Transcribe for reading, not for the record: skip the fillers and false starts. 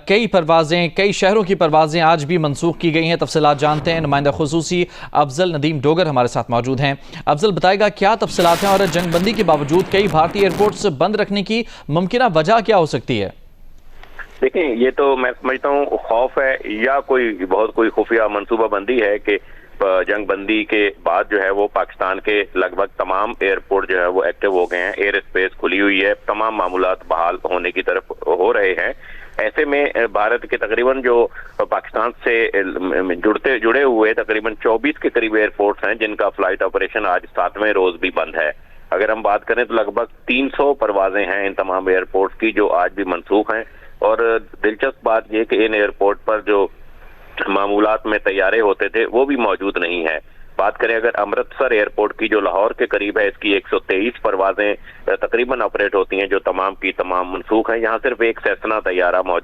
कई परवाजें, कई शहरों की परवाजें आज भी मनसूख की गई हैं। तफसीलात जानते हैं, नुमाइंदा खुसूसी अफजल नदीम डोगर हमारे साथ मौजूद हैं। अफजल बताएगा क्या तफसीलात हैं और जंगबंदी के बावजूद कई भारतीय एयरपोर्ट्स बंद रखने की मुमकिन वजह क्या हो सकती है? देखिए, ये तो मैं समझता हूँ खौफ है या कोई खुफिया मनसूबाबंदी है कि जंगबंदी के बाद जो है वो पाकिस्तान के लगभग तमाम एयरपोर्ट जो है वो एक्टिव हो गए हैं, एयर स्पेस खुली हुई है, तमाम मामूलात बहाल होने की तरफ हो रहे हैं। ऐसे में भारत के तकरीबन जो पाकिस्तान से जुड़े हुए तकरीबन 24 के करीब एयरपोर्ट्स हैं जिनका फ्लाइट ऑपरेशन आज 7वें रोज भी बंद है। अगर हम बात करें तो लगभग 300 परवाजें हैं इन तमाम एयरपोर्ट्स की जो आज भी मनसूख हैं। और दिलचस्प बात यह कि इन एयरपोर्ट पर जो मामूलात में तैयारे होते थे वो भी मौजूद नहीं है। बात करें अगर अमृतसर एयरपोर्ट की जो लाहौर के करीब है, इसकी 123 परवाजें तकरीबन ऑपरेट होती हैं जो तमाम की तमाम मनसूख हैं। यहाँ सिर्फ एक सेसना तैयारा मौजूद